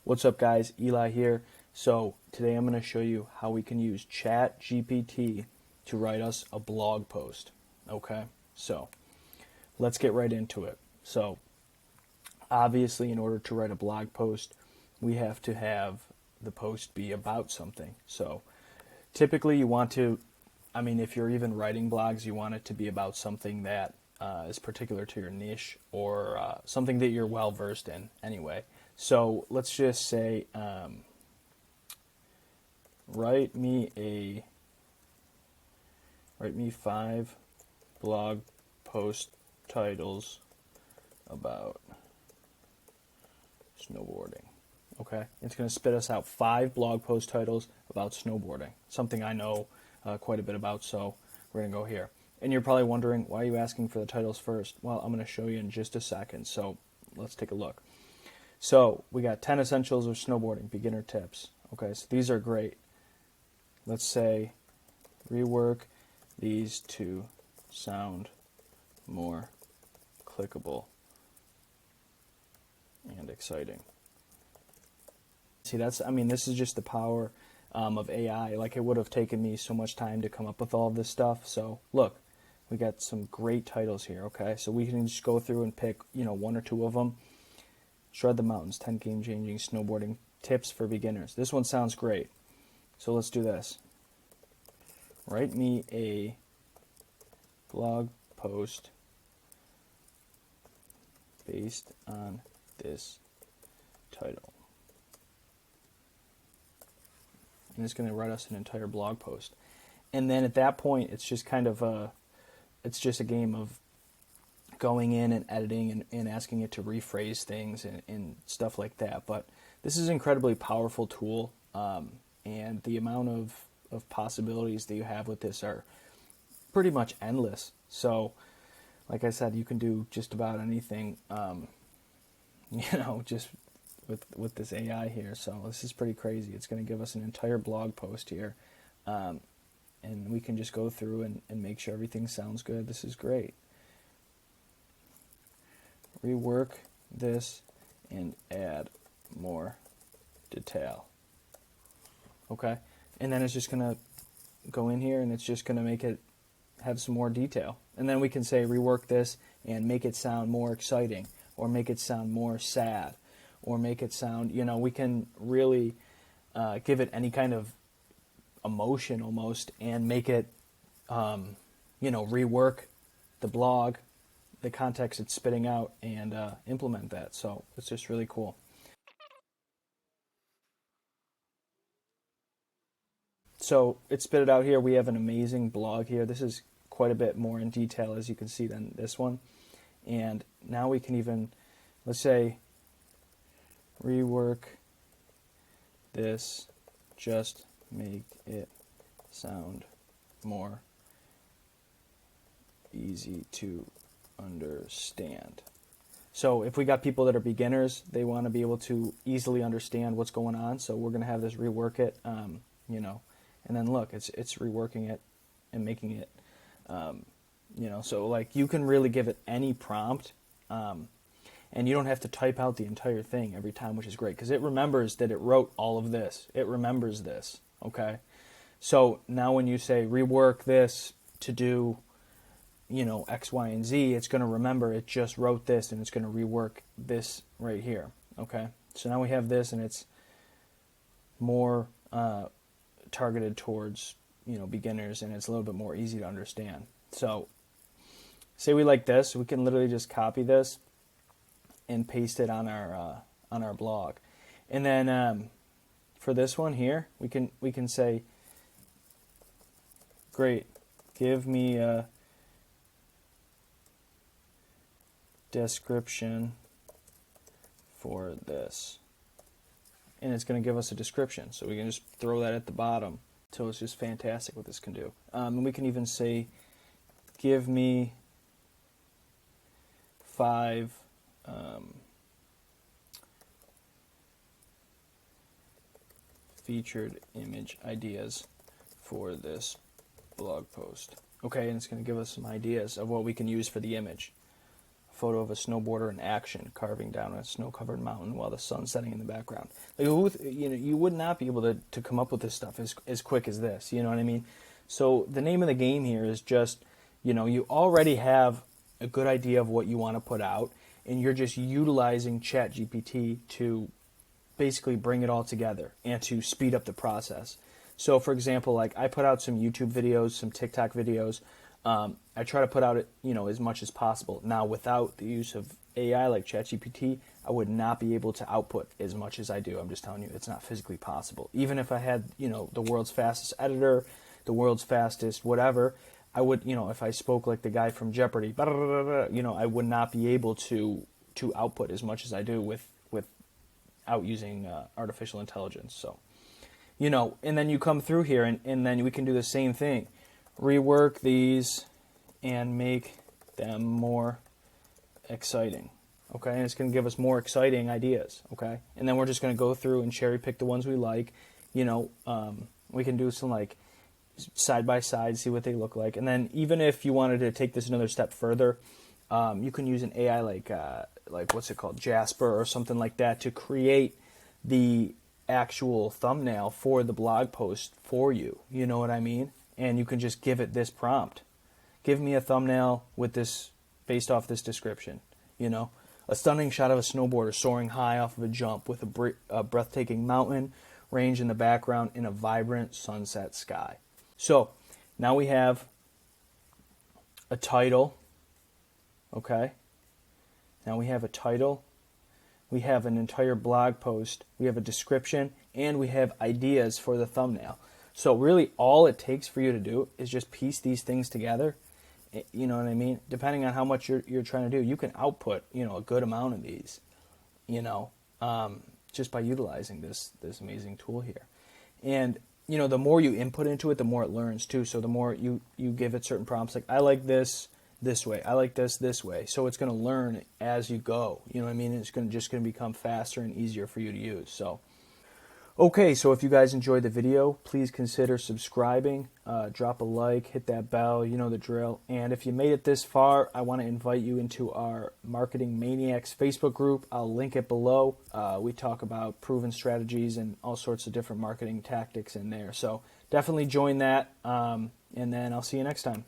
What's up guys, Eli here. So today I'm going to show you how we can use Chat GPT to write us a blog post. Okay, so let's get right into it. So obviously in order to write a blog post, we have to have the post be about something. So typically you want to, if you're even writing blogs, you want it to be about something that is particular to your niche or something that you're well versed in anyway. So let's just say, write me 5 blog post titles about snowboarding. Okay, it's going to spit us out 5 blog post titles about snowboarding, something I know quite a bit about, so we're going to go here. And you're probably wondering, why are you asking for the titles first? Well, I'm going to show you in just a second, so let's take a look. So we got 10 essentials of snowboarding, beginner tips. Okay, so these are great. Let's say rework these to sound more clickable and exciting. See, this is just the power of AI. Like, it would have taken me so much time to come up with all of this stuff. So look, we got some great titles here. Okay, so we can just go through and pick, 1 or 2 of them. Shred the Mountains, 10 game-changing snowboarding tips for beginners. This one sounds great. So let's do this. Write me a blog post based on this title. And it's going to write us an entire blog post. And then at that point, it's just it's just a game of going in and editing and asking it to rephrase things and stuff like that. But this is an incredibly powerful tool, and the amount of possibilities that you have with this are pretty much endless. So, like I said, you can do just about anything, just with this AI here. So this is pretty crazy. It's going to give us an entire blog post here, and we can just go through and make sure everything sounds good. This is great. Rework this and add more detail. Okay, and then it's just going to go in here and it's just going to make it have some more detail. And then we can say rework this and make it sound more exciting, or make it sound more sad, or make it sound, we can really give it any kind of emotion almost, and make it, rework the blog, the context it's spitting out, and implement that. So it's just really cool. So it spit it out here. We have an amazing blog here. This is quite a bit more in detail, as you can see, than this one. And now we can even, let's say, rework this, just make it sound more easy to understand. So if we got people that are beginners, they want to be able to easily understand what's going on. So we're going to have this rework it, and then look, it's reworking it and making it, so like you can really give it any prompt, and you don't have to type out the entire thing every time, which is great because it remembers that it wrote all of this. It remembers this. Okay, so now when you say rework this to do, X, Y, and Z, it's going to remember it just wrote this, and it's going to rework this right here. Okay, so now we have this, and it's more targeted towards, beginners, and it's a little bit more easy to understand. So say we like this, we can literally just copy this and paste it on our blog. And then for this one here, we can say, great, give me a description for this, and it's going to give us a description, so we can just throw that at the bottom. So it's just fantastic what this can do. And we can even say, give me 5 featured image ideas for this blog post. Okay, and it's going to give us some ideas of what we can use for the image. photo of a snowboarder in action carving down a snow-covered mountain while the sun's setting in the background. Like, you would not be able to come up with this stuff as quick as this. You know what I mean? So the name of the game here is just, you already have a good idea of what you want to put out, and you're just utilizing ChatGPT to basically bring it all together and to speed up the process. So, for example, like I put out some YouTube videos, some TikTok videos. I try to put out as much as possible. Now, without the use of AI like ChatGPT, I would not be able to output as much as I do. I'm just telling you, it's not physically possible. Even if I had, the world's fastest editor, the world's fastest whatever, I would, if I spoke like the guy from Jeopardy, I would not be able to output as much as I do without using artificial intelligence. So, and then you come through here, and then we can do the same thing. Rework these and make them more exciting. Okay, and it's going to give us more exciting ideas. Okay, and then we're just going to go through and cherry pick the ones we like. We can do some like side by side, see what they look like, and then even if you wanted to take this another step further, you can use an AI like what's it called, Jasper or something like that, to create the actual thumbnail for the blog post for you. You know what I mean? And you can just give it this prompt. Give me a thumbnail with this, based off this description. A stunning shot of a snowboarder soaring high off of a jump with a breathtaking mountain range in the background in a vibrant sunset sky. So now we have a title. Okay. Now we have a title. We have an entire blog post. We have a description, and we have ideas for the thumbnail. So really all it takes for you to do is just piece these things together. You know what I mean? Depending on how much you're trying to do, you can output, a good amount of these, just by utilizing this amazing tool here. And, the more you input into it, the more it learns too. So the more you give it certain prompts, like I like this way, I like this way. So it's going to learn as you go. You know what I mean? It's just going to become faster and easier for you to use. So. Okay, so if you guys enjoyed the video, please consider subscribing, drop a like, hit that bell, you know the drill. And if you made it this far, I want to invite you into our Marketing Maniacs Facebook group. I'll link it below. We talk about proven strategies and all sorts of different marketing tactics in there. So definitely join that, and then I'll see you next time.